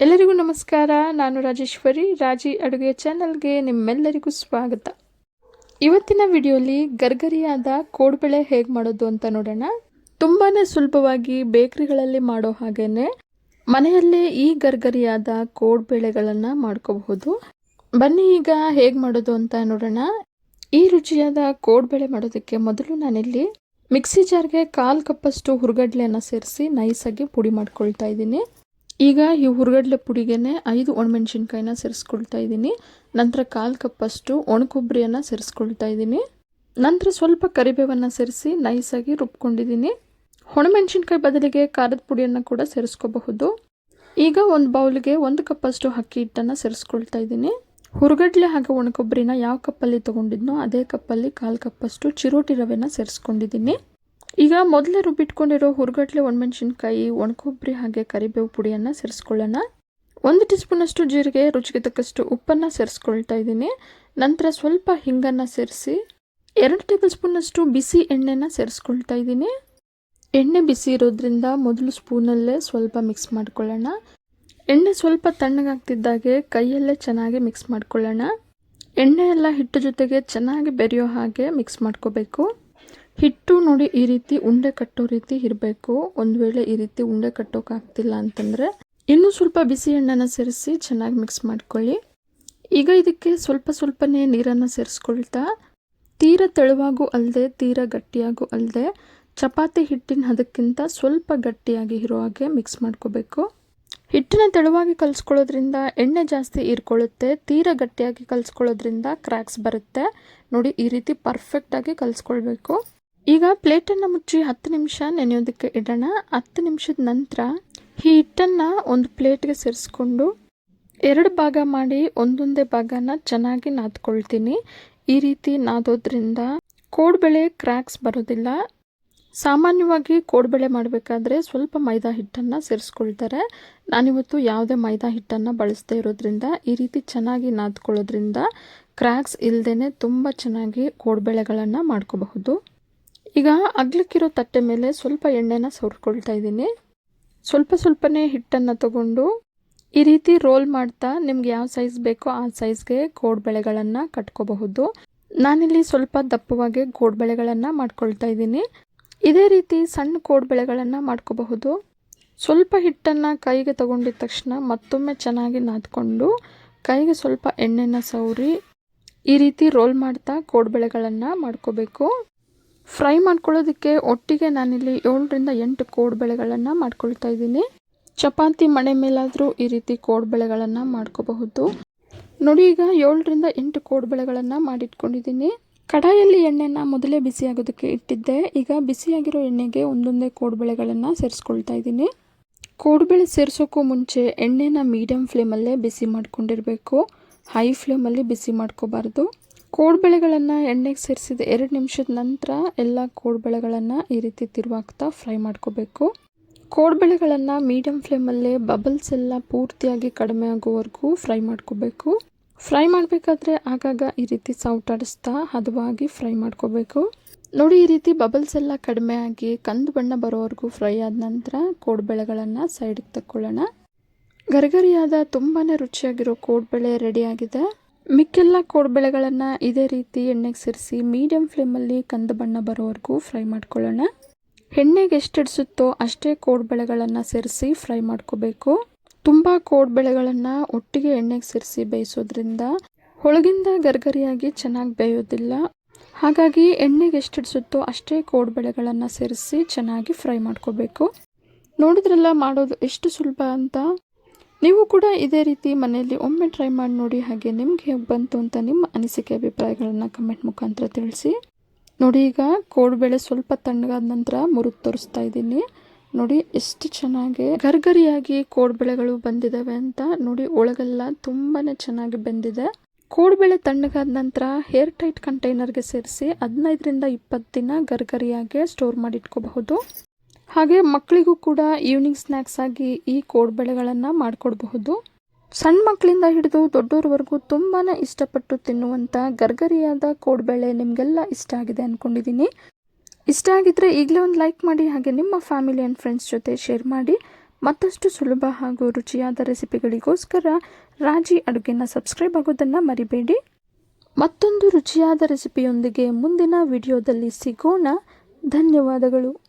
ಎಲ್ಲರಿಗೂ ನಮಸ್ಕಾರ. ನಾನು ರಾಜೇಶ್ವರಿ. ರಾಜಿ ಅಡುಗೆ ಚಾನಲ್ಗೆ ನಿಮ್ಮೆಲ್ಲರಿಗೂ ಸ್ವಾಗತ. ಇವತ್ತಿನ ವಿಡಿಯೋಲಿ ಗರ್ಗರಿಯಾದ ಕೋಡ್ಬಳೆ ಹೇಗೆ ಮಾಡೋದು ಅಂತ ನೋಡೋಣ. ತುಂಬಾ ಸುಲಭವಾಗಿ ಬೇಕರಿಗಳಲ್ಲಿ ಮಾಡೋ ಹಾಗೇನೆ ಮನೆಯಲ್ಲೇ ಈ ಗರ್ಗರಿಯಾದ ಕೋಡ್ಬಳೆಗಳನ್ನು ಮಾಡ್ಕೋಬಹುದು. ಬನ್ನಿ ಈಗ ಹೇಗೆ ಮಾಡೋದು ಅಂತ ನೋಡೋಣ. ಈ ರುಚಿಯಾದ ಕೋಡ್ಬಳೆ ಮಾಡೋದಕ್ಕೆ ಮೊದಲು ನಾನಿಲ್ಲಿ ಮಿಕ್ಸಿ ಜಾರ್ಗೆ 1/4 ಕಪ್ಪಷ್ಟು ಹುರ್ಗಡ್ಲೆಯನ್ನು ಸೇರಿಸಿ ನೈಸಾಗಿ ಪುಡಿ ಮಾಡ್ಕೊಳ್ತಾ ಇದ್ದೀನಿ. ಈಗ ಈ ಹುರ್ಗಡ್ಲೆ ಪುಡಿಗೆನೆ 5 ಒಣಮೆಣಸಿನ್ಕಾಯಿನ ಸೇರಿಸ್ಕೊಳ್ತಾ ಇದ್ದೀನಿ. ನಂತರ 1/4 ಕಪ್ಪಷ್ಟು ಒಣಕೊಬ್ಬರಿಯನ್ನು ಸೇರಿಸ್ಕೊಳ್ತಾ ಇದ್ದೀನಿ. ನಂತರ ಸ್ವಲ್ಪ ಕರಿಬೇವನ್ನು ಸೇರಿಸಿ ನೈಸಾಗಿ ರುಬ್ಕೊಂಡಿದ್ದೀನಿ. ಒಣಮೆಣಸಿನ್ಕಾಯಿ ಬದಲಿಗೆ ಖಾರದ ಪುಡಿಯನ್ನು ಕೂಡ ಸೇರಿಸ್ಕೋಬಹುದು. ಈಗ ಒಂದು ಬೌಲ್ಗೆ 1 ಕಪ್ಪಷ್ಟು ಅಕ್ಕಿ ಹಿಟ್ಟನ್ನು ಸೇರಿಸ್ಕೊಳ್ತಾ ಇದ್ದೀನಿ. ಹುರ್ಗಡ್ಲೆ ಹಾಗೂ ಒಣಕೊಬ್ಬರಿನ ಯಾವ ಕಪ್ಪಲ್ಲಿ ತೊಗೊಂಡಿದ್ನೋ ಅದೇ ಕಪ್ಪಲ್ಲಿ 1/4 ಕಪ್ಪಷ್ಟು ಚಿರೋಟಿ ರವೆನ ಸೇರಿಸ್ಕೊಂಡಿದ್ದೀನಿ. ಈಗ ಮೊದಲೇ ರುಬ್ಬಿಟ್ಕೊಂಡಿರೋ ಹುರ್ಗಡ್ಲೆ ಒಣಮೆಣಸಿನ್ಕಾಯಿ ಒಣಕೊಬ್ಬರಿ ಹಾಗೆ ಕರಿಬೇವು ಪುಡಿಯನ್ನು ಸೇರಿಸ್ಕೊಳ್ಳೋಣ. 1 ಟೀ ಸ್ಪೂನಷ್ಟು ಜೀರಿಗೆ, ರುಚಿಗೆ ತಕ್ಕಷ್ಟು ಉಪ್ಪನ್ನು ಸೇರಿಸ್ಕೊಳ್ತಾ ಇದ್ದೀನಿ. ನಂತರ ಸ್ವಲ್ಪ ಹಿಂಗನ್ನು ಸೇರಿಸಿ 2 ಟೇಬಲ್ ಸ್ಪೂನಷ್ಟು ಬಿಸಿ ಎಣ್ಣೆನ ಸೇರಿಸ್ಕೊಳ್ತಾ ಇದ್ದೀನಿ. ಎಣ್ಣೆ ಬಿಸಿ ಇರೋದ್ರಿಂದ ಮೊದಲು ಸ್ಪೂನಲ್ಲೇ ಸ್ವಲ್ಪ ಮಿಕ್ಸ್ ಮಾಡ್ಕೊಳ್ಳೋಣ. ಎಣ್ಣೆ ಸ್ವಲ್ಪ ತಣ್ಣಗಾಗ್ತಿದ್ದಾಗೆ ಕೈಯಲ್ಲೇ ಚೆನ್ನಾಗಿ ಮಿಕ್ಸ್ ಮಾಡ್ಕೊಳ್ಳೋಣ. ಎಣ್ಣೆ ಎಲ್ಲ ಹಿಟ್ಟು ಜೊತೆಗೆ ಚೆನ್ನಾಗಿ ಬೆರೆಯೋ ಹಾಗೆ ಮಿಕ್ಸ್ ಮಾಡ್ಕೋಬೇಕು. ಹಿಟ್ಟು ನೋಡಿ ಈ ರೀತಿ ಉಂಡೆ ಕಟ್ಟೋ ರೀತಿ ಇರಬೇಕು. ಒಂದು ವೇಳೆ ಈ ರೀತಿ ಉಂಡೆ ಕಟ್ಟೋಕ್ಕಾಗ್ತಿಲ್ಲ ಅಂತಂದರೆ ಇನ್ನೂ ಸ್ವಲ್ಪ ಬಿಸಿ ಎಣ್ಣೆನ ಸೇರಿಸಿ ಚೆನ್ನಾಗಿ ಮಿಕ್ಸ್ ಮಾಡ್ಕೊಳ್ಳಿ. ಈಗ ಇದಕ್ಕೆ ಸ್ವಲ್ಪನೇ ನೀರನ್ನು ಸೇರಿಸ್ಕೊಳ್ತಾ ತೀರ ತೆಳುವಾಗೂ ಅಲ್ಲದೆ ತೀರ ಗಟ್ಟಿಯಾಗೂ ಅಲ್ಲದೆ ಚಪಾತಿ ಹಿಟ್ಟಿನ ಹದಕ್ಕಿಂತ ಸ್ವಲ್ಪ ಗಟ್ಟಿಯಾಗಿ ಇರೋ ಹಾಗೆ ಮಿಕ್ಸ್ ಮಾಡ್ಕೋಬೇಕು. ಹಿಟ್ಟನ್ನ ತೆಳುವಾಗಿ ಕಲಿಸ್ಕೊಳ್ಳೋದ್ರಿಂದ ಎಣ್ಣೆ ಜಾಸ್ತಿ ಹೀರ್ಕೊಳ್ಳುತ್ತೆ. ತೀರ ಗಟ್ಟಿಯಾಗಿ ಕಲಿಸ್ಕೊಳ್ಳೋದ್ರಿಂದ ಕ್ರ್ಯಾಕ್ಸ್ ಬರುತ್ತೆ. ನೋಡಿ ಈ ರೀತಿ ಪರ್ಫೆಕ್ಟಾಗಿ ಕಲಿಸ್ಕೊಳ್ಬೇಕು. ಈಗ ಪ್ಲೇಟನ್ನು ಮುಚ್ಚಿ 10 ನಿಮಿಷ ನೆನೆಯೋದಕ್ಕೆ ಇಡೋಣ. 10 ನಿಮಿಷದ ನಂತರ ಈ ಹಿಟ್ಟನ್ನು ಒಂದು ಪ್ಲೇಟ್ಗೆ ಸೇರಿಸ್ಕೊಂಡು 2 ಭಾಗ ಮಾಡಿ ಒಂದೊಂದೇ ಭಾಗನ ಚೆನ್ನಾಗಿ ನಾದ್ಕೊಳ್ತೀನಿ. ಈ ರೀತಿ ನಾದೋದ್ರಿಂದ ಕೋಡ್ಬಳೆ ಕ್ರ್ಯಾಕ್ಸ್ ಬರೋದಿಲ್ಲ. ಸಾಮಾನ್ಯವಾಗಿ ಕೋಡ್ಬಳೆ ಮಾಡಬೇಕಾದ್ರೆ ಸ್ವಲ್ಪ ಮೈದಾ ಹಿಟ್ಟನ್ನು ಸೇರಿಸ್ಕೊಳ್ತಾರೆ. ನಾನಿವತ್ತು ಯಾವುದೇ ಮೈದಾ ಹಿಟ್ಟನ್ನು ಬಳಸದೇ ಇರೋದ್ರಿಂದ ಈ ರೀತಿ ಚೆನ್ನಾಗಿ ನಾದ್ಕೊಳ್ಳೋದ್ರಿಂದ ಕ್ರ್ಯಾಕ್ಸ್ ಇಲ್ಲದೇ ತುಂಬ ಚೆನ್ನಾಗಿ ಕೋಡ್ಬಳೆಗಳನ್ನು ಮಾಡ್ಕೋಬಹುದು. ಈಗ ಅಗ್ಲಕ್ಕಿರೋ ತಟ್ಟೆ ಮೇಲೆ ಸ್ವಲ್ಪ ಎಣ್ಣೆನ ಸವರ್ಕೊಳ್ತಾ ಇದ್ದೀನಿ. ಸ್ವಲ್ಪನೇ ಹಿಟ್ಟನ್ನು ತಗೊಂಡು ಈ ರೀತಿ ರೋಲ್ ಮಾಡ್ತಾ ನಿಮ್ಗೆ ಯಾವ ಸೈಜ್ ಬೇಕೋ ಆ ಸೈಜ್ಗೆ ಕೋಡ್ಬಳೆಗಳನ್ನು ಕಟ್ಕೋಬಹುದು. ನಾನಿಲ್ಲಿ ಸ್ವಲ್ಪ ದಪ್ಪವಾಗಿ ಕೋಡ್ಬಳೆಗಳನ್ನು ಮಾಡ್ಕೊಳ್ತಾ ಇದ್ದೀನಿ. ಇದೇ ರೀತಿ ಸಣ್ಣ ಕೋಡ್ಬಳೆಗಳನ್ನು ಮಾಡ್ಕೋಬಹುದು. ಸ್ವಲ್ಪ ಹಿಟ್ಟನ್ನು ಕೈಗೆ ತಗೊಂಡಿದ ತಕ್ಷಣ ಮತ್ತೊಮ್ಮೆ ಚೆನ್ನಾಗಿ ನಾದ್ಕೊಂಡು ಕೈಗೆ ಸ್ವಲ್ಪ ಎಣ್ಣೆನ ಸವರಿ ಈ ರೀತಿ ರೋಲ್ ಮಾಡ್ತಾ ಕೋಡ್ಬಳೆಗಳನ್ನು ಮಾಡ್ಕೋಬೇಕು. ಫ್ರೈ ಮಾಡ್ಕೊಳ್ಳೋದಕ್ಕೆ ಒಟ್ಟಿಗೆ ನಾನಿಲ್ಲಿ 7ರಿಂದ 8 ಕೋಡ್ಬಳೆಗಳನ್ನು ಮಾಡ್ಕೊಳ್ತಾ ಇದ್ದೀನಿ. ಚಪಾತಿ ಮಣೆ ಮೇಲಾದರೂ ಈ ರೀತಿ ಕೋಡ್ಬಳೆಗಳನ್ನು ಮಾಡ್ಕೋಬಹುದು. ನೋಡಿ ಈಗ 7ರಿಂದ 8 ಕೋಡ್ಬಳೆಗಳನ್ನು ಮಾಡಿಟ್ಕೊಂಡಿದ್ದೀನಿ. ಕಡಾಯಲ್ಲಿ ಎಣ್ಣೆನ ಮೊದಲೇ ಬಿಸಿಯಾಗೋದಕ್ಕೆ ಇಟ್ಟಿದ್ದೆ. ಈಗ ಬಿಸಿಯಾಗಿರೋ ಎಣ್ಣೆಗೆ ಒಂದೊಂದೇ ಕೋಡ್ಬಳೆಗಳನ್ನು ಸೇರಿಸ್ಕೊಳ್ತಾ ಇದ್ದೀನಿ. ಕೋಡ್ಬಳೆ ಸೇರಿಸೋಕ್ಕೂ ಮುಂಚೆ ಎಣ್ಣೆನ ಮೀಡಿಯಮ್ ಫ್ಲೇಮಲ್ಲೇ ಬಿಸಿ ಮಾಡ್ಕೊಂಡಿರಬೇಕು. ಹೈ ಫ್ಲೇಮಲ್ಲಿ ಬಿಸಿ ಮಾಡ್ಕೋಬಾರ್ದು. ಕೋಡ್ಬಳೆಗಳನ್ನು ಎಣ್ಣೆಗೆ ಸೇರಿಸಿದ 2 ನಿಮಿಷದ ನಂತರ ಎಲ್ಲ ಕೋಡ್ಬಳೆಗಳನ್ನು ಈ ರೀತಿ ತಿರುವಾಗ್ತಾ ಫ್ರೈ ಮಾಡ್ಕೋಬೇಕು. ಕೋಡ್ಬಳೆಗಳನ್ನು ಮೀಡಿಯಮ್ ಫ್ಲೇಮಲ್ಲೇ ಬಬಲ್ಸ್ ಎಲ್ಲ ಪೂರ್ತಿಯಾಗಿ ಕಡಿಮೆ ಆಗೋವರೆಗೂ ಫ್ರೈ ಮಾಡ್ಕೋಬೇಕು. ಫ್ರೈ ಮಾಡಬೇಕಾದ್ರೆ ಆಗಾಗ ಈ ರೀತಿ ಸೌಟಾಡಿಸ್ತಾ ಹದವಾಗಿ ಫ್ರೈ ಮಾಡ್ಕೋಬೇಕು. ನೋಡಿ ಈ ರೀತಿ ಬಬಲ್ಸ್ ಎಲ್ಲ ಕಡಿಮೆ ಆಗಿ ಕಂದು ಬಣ್ಣ ಬರೋವರೆಗೂ ಫ್ರೈ ಆದ ನಂತರ ಕೋಡ್ಬಳೆಗಳನ್ನು ಸೈಡಿಗೆ ತಕ್ಕೊಳ್ಳೋಣ. ಗರಿಗರಿಯಾದ ತುಂಬಾ ರುಚಿಯಾಗಿರೋ ಕೋಡ್ಬಳೆ ರೆಡಿಯಾಗಿದೆ. ಮಿಕ್ಕೆಲ್ಲ ಕೋಡ್ಬಳೆಗಳನ್ನು ಇದೇ ರೀತಿ ಎಣ್ಣೆಗೆ ಸೇರಿಸಿ ಮೀಡಿಯಮ್ ಫ್ಲೇಮಲ್ಲಿ ಕಂದು ಬಣ್ಣ ಬರೋವರೆಗೂ ಫ್ರೈ ಮಾಡ್ಕೊಳ್ಳೋಣ. ಎಣ್ಣೆಗೆ ಎಷ್ಟು ಹಿಡಿಸುತ್ತೋ ಅಷ್ಟೇ ಕೋಡ್ಬಳೆಗಳನ್ನು ಸೇರಿಸಿ ಫ್ರೈ ಮಾಡ್ಕೋಬೇಕು. ತುಂಬ ಕೋಡ್ಬಳೆಗಳನ್ನು ಒಟ್ಟಿಗೆ ಎಣ್ಣೆಗೆ ಸೇರಿಸಿ ಬೇಯಿಸೋದ್ರಿಂದ ಒಳಗಿಂದ ಗರ್ಗರಿಯಾಗಿ ಚೆನ್ನಾಗಿ ಬೇಯೋದಿಲ್ಲ. ಹಾಗಾಗಿ ಎಣ್ಣೆಗೆ ಎಷ್ಟು ಹಿಡಿಸುತ್ತೋ ಅಷ್ಟೇ ಕೋಡ್ಬಳೆಗಳನ್ನು ಸೇರಿಸಿ ಚೆನ್ನಾಗಿ ಫ್ರೈ ಮಾಡ್ಕೋಬೇಕು. ನೋಡಿದ್ರಲ್ಲ ಮಾಡೋದು ಎಷ್ಟು ಸುಲಭ ಅಂತ. ನೀವು ಕೂಡ ಇದೇ ರೀತಿ ಮನೆಯಲ್ಲಿ ಒಮ್ಮೆ ಟ್ರೈ ಮಾಡಿ ನೋಡಿ. ಹಾಗೆ ನಿಮ್ಗೆ ಹೇಗೆ ಬಂತು ಅಂತ ನಿಮ್ಮ ಅನಿಸಿಕೆ ಅಭಿಪ್ರಾಯಗಳನ್ನು ಕಮೆಂಟ್ ಮುಖಾಂತರ ತಿಳಿಸಿ. ನೋಡಿ ಈಗ ಕೋಡ್ಬಳೆ ಸ್ವಲ್ಪ ತಣ್ಣಗಾದ ನಂತರ ಮುರಿದು ತೋರಿಸ್ತಾ ಇದ್ದೀನಿ. ನೋಡಿ ಎಷ್ಟು ಚೆನ್ನಾಗಿ ಗರ್ಗರಿಯಾಗಿ ಕೋಡ್ಬಳೆಗಳು ಬಂದಿದ್ದಾವೆ ಅಂತ. ನೋಡಿ ಒಳಗೆಲ್ಲ ತುಂಬಾ ಚೆನ್ನಾಗಿ ಬೆಂದಿದೆ. ಕೋಡ್ಬಳೆ ತಣ್ಣಗಾದ ನಂತರ ಏರ್ ಟೈಟ್ ಕಂಟೈನರ್ಗೆ ಸೇರಿಸಿ 15ರಿಂದ 20 ದಿನ ಗರ್ಗರಿಯಾಗಿ ಸ್ಟೋರ್ ಮಾಡಿ ಇಟ್ಕೋಬಹುದು. ಹಾಗೆ ಮಕ್ಕಳಿಗೂ ಕೂಡ ಈವ್ನಿಂಗ್ ಸ್ನ್ಯಾಕ್ಸ್ ಆಗಿ ಈ ಕೋಡ್ಬಳೆಗಳನ್ನು ಮಾಡಿಕೊಡ್ಬಹುದು. ಸಣ್ಣ ಮಕ್ಕಳಿಂದ ಹಿಡಿದು ದೊಡ್ಡೋರ್ವರೆಗೂ ತುಂಬಾ ಇಷ್ಟಪಟ್ಟು ತಿನ್ನುವಂಥ ಗರ್ಗರಿಯಾದ ಕೋಡ್ಬಳೆ ನಿಮಗೆಲ್ಲ ಇಷ್ಟ ಆಗಿದೆ ಅಂದ್ಕೊಂಡಿದ್ದೀನಿ. ಇಷ್ಟ ಆಗಿದ್ರೆ ಈಗಲೇ ಒಂದು ಲೈಕ್ ಮಾಡಿ. ಹಾಗೆ ನಿಮ್ಮ ಫ್ಯಾಮಿಲಿ ಆ್ಯಂಡ್ ಫ್ರೆಂಡ್ಸ್ ಜೊತೆ ಶೇರ್ ಮಾಡಿ. ಮತ್ತಷ್ಟು ಸುಲಭ ಹಾಗೂ ರುಚಿಯಾದ ರೆಸಿಪಿಗಳಿಗೋಸ್ಕರ ರಾಜಿ ಅಡುಗೆನ ಸಬ್ಸ್ಕ್ರೈಬ್ ಆಗೋದನ್ನು ಮರಿಬೇಡಿ. ಮತ್ತೊಂದು ರುಚಿಯಾದ ರೆಸಿಪಿಯೊಂದಿಗೆ ಮುಂದಿನ ವಿಡಿಯೋದಲ್ಲಿ ಸಿಗೋಣ. ಧನ್ಯವಾದಗಳು.